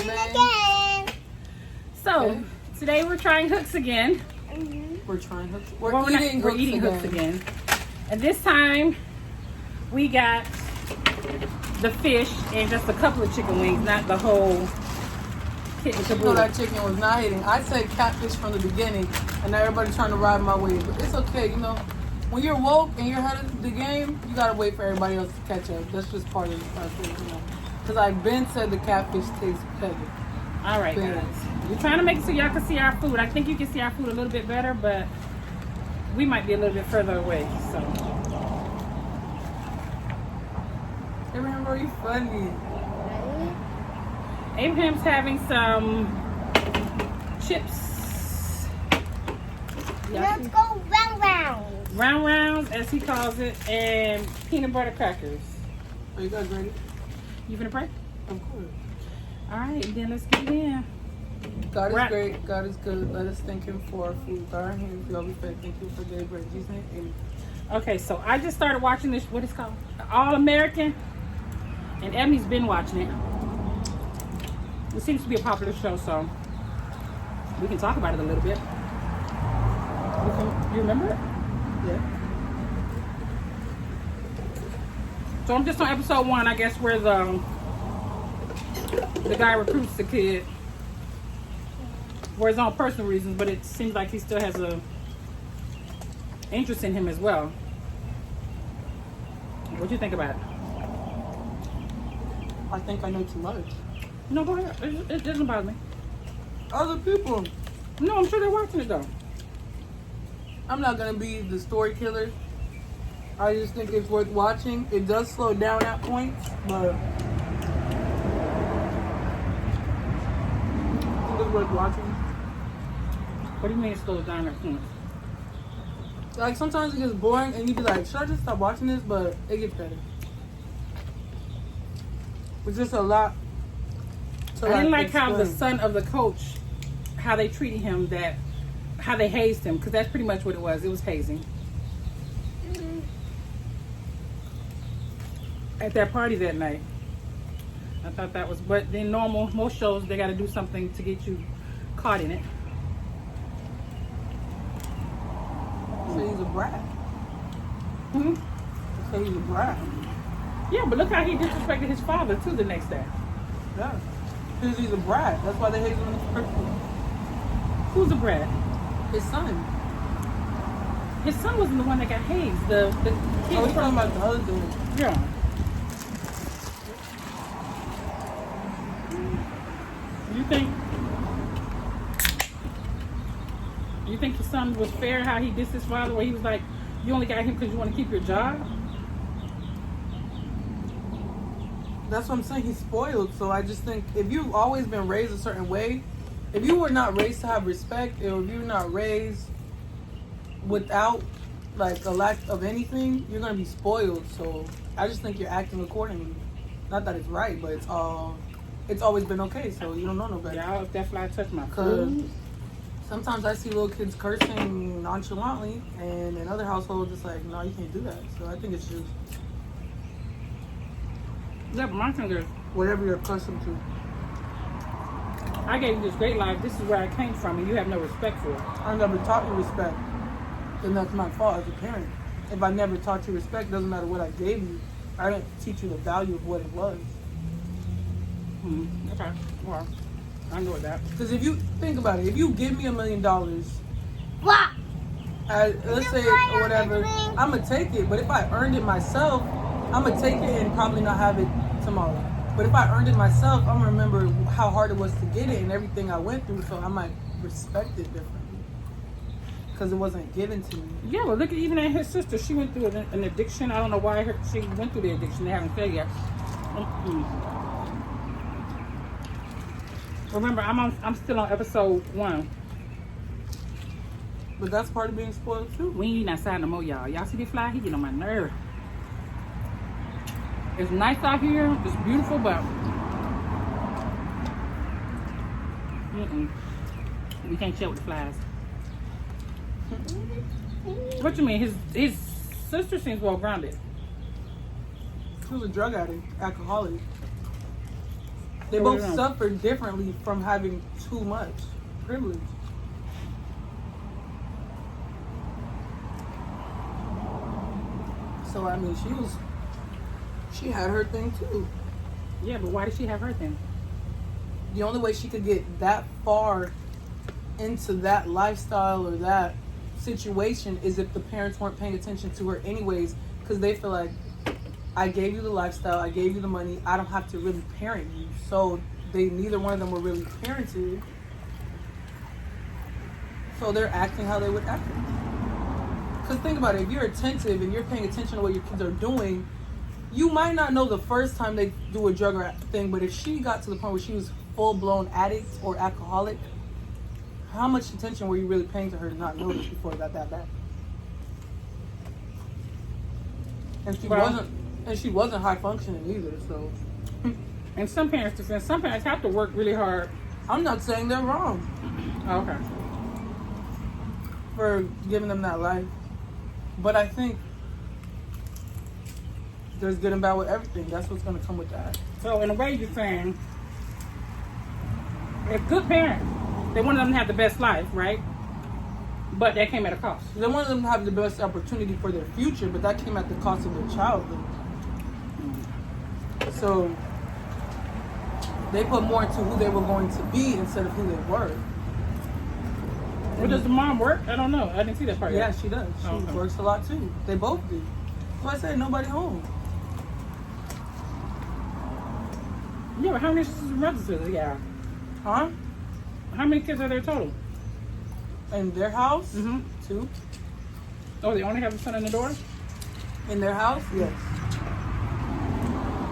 again. So, today we're trying hooks again. We're trying hooks. We're eating hooks again. And this time, we got the fish and just a couple of chicken wings, not the whole kit and You know caboodle. that chicken was not hitting. I said catfish from the beginning, and now everybody's trying to ride my wave. But it's okay, you know. When you're woke and you're ahead of the game, you gotta wait for everybody else to catch up. That's just part of the process, you know. Because I've been said the catfish tastes better. All right, guys. We're trying to make it so y'all can see our food. I think you can see our food a little bit better, but we might be a little bit further away. So, Abraham, bro, you funny. Abraham's having some chips. Let's go round. Round rounds, as he calls it, and peanut butter crackers. Are you guys ready? You gonna pray? Of course. All right, then let's get it in. God is great. God is good. Let us thank Him for our food. God, our hands, we all be fed. Thank you for daily bread. In Jesus' name, amen. Okay, so I just started watching this, what is it called? All American. And Emmy's been watching it. It seems to be a popular show, so we can talk about it a little bit. You remember it? Yeah. So I'm just on episode 1, I guess, where the guy recruits the kid for his own personal reasons, but it seems like he still has a interest in him as well. What do you think about it? I think I know too much. No, go ahead. It doesn't bother me. Other people. No, I'm sure they're watching it though. I'm not going to be the story killer. I just think it's worth watching. It does slow down at points, but I think it's worth watching. What do you mean it slows down at points? Like, sometimes it gets boring, and you be like, should I just stop watching this? But it gets better. It's just a lot to I didn't like how the explain. son of the coach, how they treated him, how they hazed him, because that's pretty much what it was. It was hazing. At that party that night. I thought that was, but then most shows, they got to do something to get you caught in it. Say he's a brat. Hmm? Say he's a brat. Yeah, but look how he disrespected his father too the next day. Yeah. Because he's a brat. That's why they hate him in the first place. Who's a brat? His son. His son wasn't the one that got hazed. The kid Oh, was we're talking about the other dude. Yeah. You think his son was fair how he dissed his father, where he was like, you only got him because you want to keep your job? That's what I'm saying. He's spoiled. So I just think if you've always been raised a certain way, if you were not raised to have respect, or if you're not raised without like a lack of anything, you're gonna be spoiled. So I just think you're acting accordingly. Not that it's right, but it's always been okay. So you don't know no better. Y'all, if that fly touched my Because food. sometimes I see little kids cursing nonchalantly, and in other households it's like, no, you can't do that. So I think it's just Yeah, but my thing is, whatever you're accustomed to. I gave you this great life. This is where I came from, and you have no respect for it. I never taught you respect, then that's my fault as a parent. If I never taught you respect, doesn't matter what I gave you. I didn't teach you the value of what it was. Okay. Well, I know that. Because if you think about it, if you give me $1 million, What? let's say or whatever, I'm gonna take it. But if I earned it myself, I'm gonna take it and probably not have it tomorrow. But if I earned it myself, I'm gonna remember how hard it was to get it and everything I went through. So I might respect it differently because it wasn't given to me. Yeah, well, look at even at his sister. She went through an addiction. I don't know why she went through the addiction. They haven't said yet. Remember, I'm still on episode 1. But that's part of being spoiled too. We ain't eating outside no more, y'all. Y'all see this fly? He get on my nerve. It's nice out here. It's beautiful, but we can't chill with the flies. What you mean? His sister seems well grounded. He was a drug addict, alcoholic. They So both what do you know? suffer differently from having too much privilege. So I mean, she had her thing too. Yeah, but why did she have her thing? The only way she could get that far into that lifestyle or that situation is if the parents weren't paying attention to her anyways, because they feel like, I gave you the lifestyle, I gave you the money, I don't have to really parent you. So neither one of them were really parented. So they're acting how they would act. Because think about it, if you're attentive and you're paying attention to what your kids are doing, you might not know the first time they do a drug or thing, but if she got to the point where she was full-blown addict or alcoholic, how much attention were you really paying to her to not notice before it got that bad? And she wasn't high functioning either, so. And some parents have to work really hard. I'm not saying they're wrong Oh, okay. for giving them that life, but I think there's good and bad with everything. That's what's going to come with that. So in a way, you're saying, if good parents, they wanted them to have the best life, right? But that came at a cost. They wanted them to have the best opportunity for their future, but that came at the cost of their childhood. So they put more into who they were going to be instead of who they were. Well, does the mom work? I don't know. I didn't see that part Yeah, yet. she does. She Okay. works a lot too. They both do. So I said nobody home. Yeah, but how many sisters and brothers does he have? Huh? How many kids are there total? In their house? Mm-hmm. 2. Oh, they only have a son in the daughter? In their house? Yes.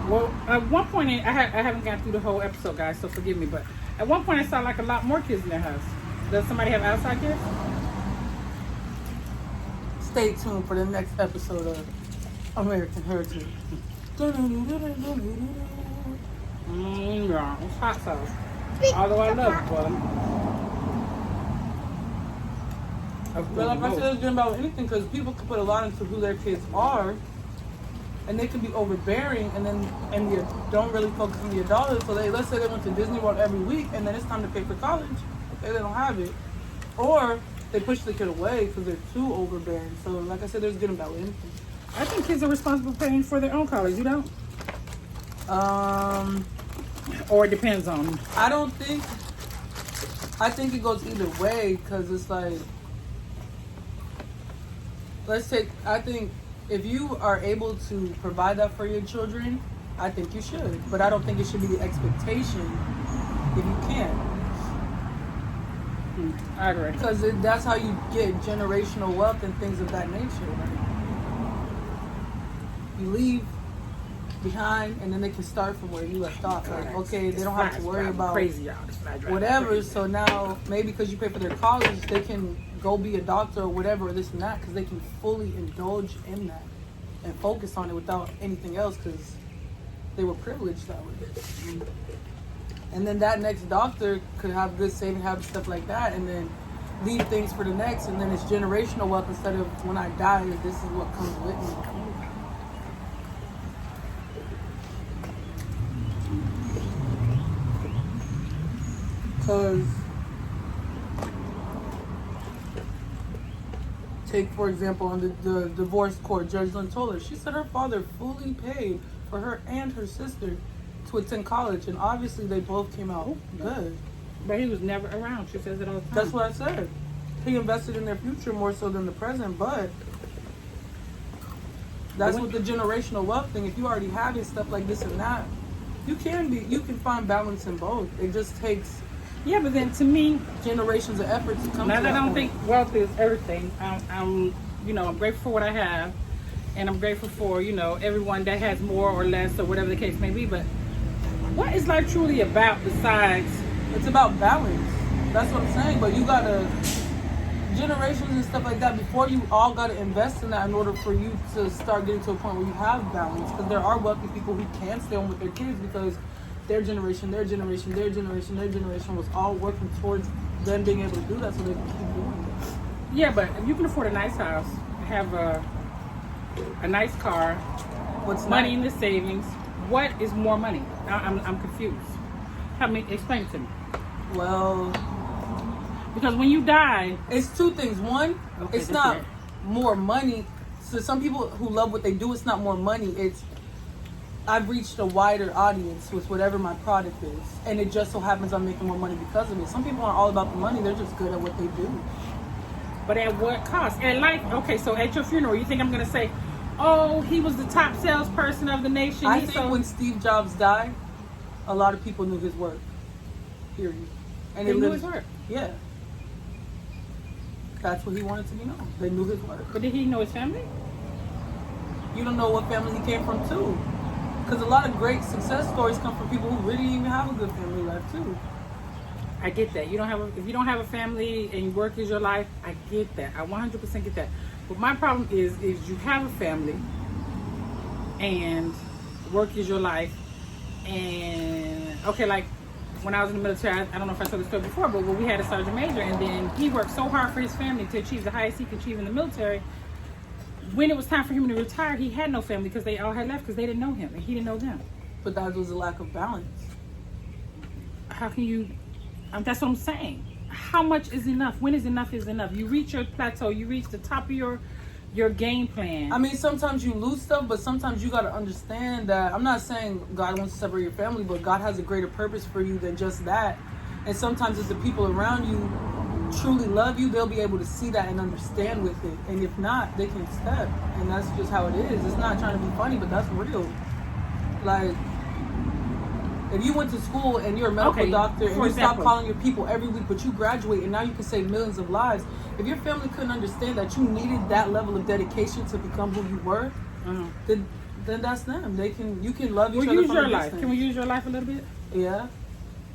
Well, at one point, I haven't gotten through the whole episode, guys, so forgive me, but at one point I saw like a lot more kids in their house. Does somebody have outside kids? Stay tuned for the next episode of American Heritage. Yeah, it's hot sauce. Although I love it, But like I said, it's good about anything because people can put a lot into who their kids are, and they can be overbearing, and they don't really focus on the adulthood. So let's say they went to Disney World every week, and then it's time to pay for college. Okay, they don't have it, or they push the kid away because they're too overbearing. So like I said, there's good and bad with anything. I think kids are responsible for paying for their own college. You don't? Or it depends on. I think it goes either way because it's like, I think if you are able to provide that for your children, I think you should. But I don't think it should be the expectation if you can't. I agree. Because that's how you get generational wealth and things of that nature. Right? You leave behind and then they can start from where you left off. Like, okay, they don't have to worry about crazy, y'all. whatever. Crazy. So now maybe because you pay for their college, they can go be a doctor or whatever, or this and that, because they can fully indulge in that and focus on it without anything else because they were privileged that way. And then that next doctor could have good saving habits, stuff like that, and then leave things for the next, and then it's generational wealth instead of when I die, this is what comes with me. Because take, for example, on the divorce court, Judge Lynn told her, she said her father fully paid for her and her sister to attend college, and obviously they both came out good. But he was never around. She says it all the time. That's what I said. He invested in their future more so than the present, but that's with the generational wealth thing. If you already have it, stuff like this and that, you can find balance in both. It just takes Yeah, but then to me, generations of effort to come now to that I that don't point. think wealth is everything. I'm grateful for what I have, and I'm grateful for everyone that has more or less or whatever the case may be. But what is life truly about besides? It's about balance. That's what I'm saying. But you gotta generations and stuff like that. Before you all gotta invest in that in order for you to start getting to a point where you have balance. Because there are wealthy people who can stay home with their kids because their generation was all working towards them being able to do that, so they can keep doing it. Yeah, but if you can afford a nice house, have a nice car, What's money nice? in the savings, what is more money? I'm confused. Help me explain it to me. Well, Because when you die, it's two things. One, Okay, it's that's not it. more money. So some people who love what they do, it's not more money. It's I've reached a wider audience with whatever my product is, and it just so happens I'm making more money because of it. Some people aren't all about the money; they're just good at what they do. but at what cost? At life, okay. So at your funeral, you think I'm gonna say, "Oh, he was the top salesperson of the nation"? I He's think so... when Steve Jobs died, a lot of people knew his work. Period. And They it knew lives- his work. Yeah, that's what he wanted to be known. They knew his work. But did he know his family? You don't know what family he came from too, because a lot of great success stories come from people who really didn't even have a good family life too. I get that. If you don't have a family and work is your life, I get that. I 100% get that. But my problem is you have a family and work is your life. And okay, like when I was in the military, I don't know if I told this story before, but when we had a sergeant major, and then he worked so hard for his family to achieve the highest he could achieve in the military. When it was time for him to retire, he had no family because they all had left because they didn't know him and he didn't know them. But that was a lack of balance. How can you? That's what I'm saying. How much is enough? When is enough is enough? You reach your plateau. You reach the top of your game plan. I mean, sometimes you lose stuff, but sometimes you got to understand that I'm not saying God wants to separate your family, but God has a greater purpose for you than just that. And sometimes if the people around you truly love you, they'll be able to see that and understand with it. And if not, they can step. And that's just how it is. It's not trying to be funny, but that's real. Like, if you went to school and you're a medical doctor and you stop calling your people every week, but you graduate and now you can save millions of lives, if your family couldn't understand that you needed that level of dedication to become who you were, then that's them. You can love each other. We'll use from your a life. distance. Can we use your life a little bit? Yeah.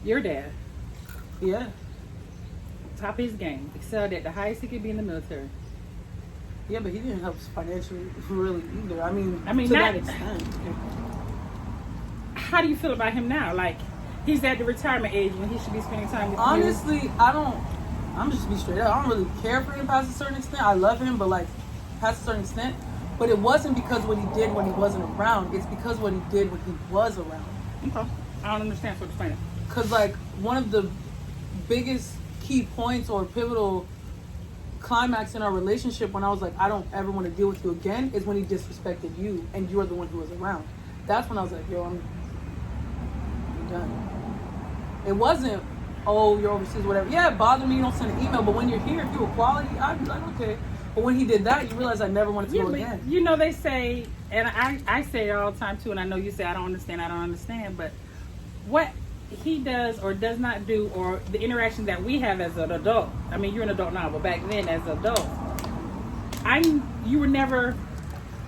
Your dad, Yeah. top of his game, excelled at the highest he could be in the military. Yeah, but he didn't help us financially really either. I mean to not, that extent. How do you feel about him now? Like, he's at the retirement age and he should be spending time with you. Honestly, I'm just be straight up. I don't really care for him past a certain extent. I love him, but like past a certain extent. But it wasn't because what he did when he wasn't around. It's because what he did when he was around. Okay. I don't understand, so explain it. Because like one of the biggest key points or pivotal climax in our relationship when I was like, I don't ever want to deal with you again, is when he disrespected you and you were the one who was around. That's when I was like, yo, I'm done. It wasn't, oh, you're overseas, whatever. Yeah, it bothered me, you don't send an email, but when you're here, if you were quality, I'd be like, okay. But when he did that, you realize I never wanted to go again. You know, they say, and I say it all the time too, and I know you say, I don't understand, but what he does or does not do, or the interaction that we have as an adult, I mean, you're an adult now, but back then as an adult, you were never,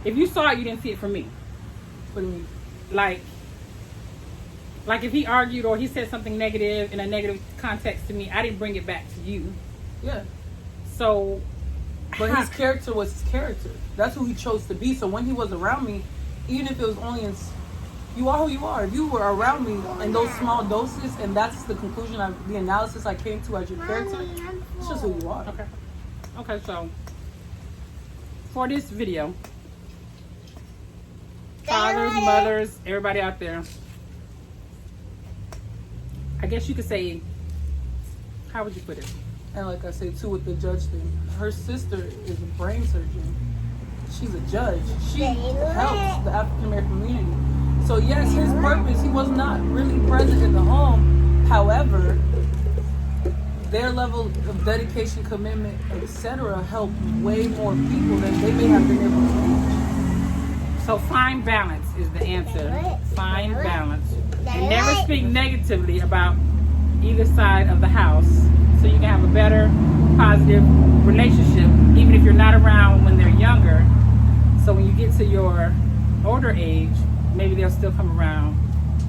if you saw it, you didn't see it from me. What do you mean? Like if he argued or he said something negative in a negative context to me, I didn't bring it back to you. Yeah. So, but his character was his character. That's who he chose to be. So when he was around me, even if it was only in, you are who you are. If you were around me in those small doses, and that's the conclusion the analysis I came to as your character, it's just who you are. Okay, so for this video, fathers, mothers, everybody out there, I guess you could say, how would you put it? And like I say too with the judge thing, her sister is a brain surgeon. She's a judge. She helps the African American community. So yes, his purpose, he was not really present in the home. However, their level of dedication, commitment, etc. helped way more people than they may have been able to reach. So find balance is the answer. Find balance. And never speak negatively about either side of the house, so you can have a better, positive relationship, even if you're not around when they're younger. So when you get to your older age, maybe they'll still come around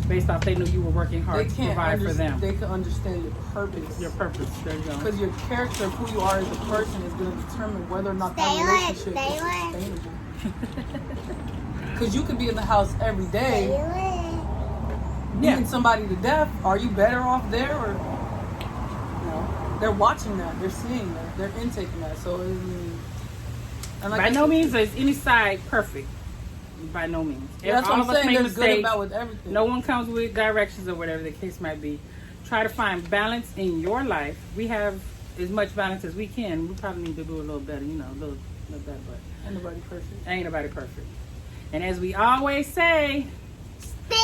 based off they knew you were working hard to provide for them. They can understand your purpose. Your purpose. There you go. Because your character of who you are as a person is going to determine whether or not that relationship is sustainable. Because you could be in the house every day beating somebody to death. Are you better off there, or they're watching that, they're seeing that, they're intaking that. So and like by no means is any side perfect. By no means. That's All what of I'm us saying. make There's good and mistakes. bad with everything. No one comes with directions or whatever the case might be. Try to find balance in your life. We have as much balance as we can. We probably need to do a little better, you know, a little better, but Ain't nobody perfect. ain't nobody perfect. And as we always say, Stay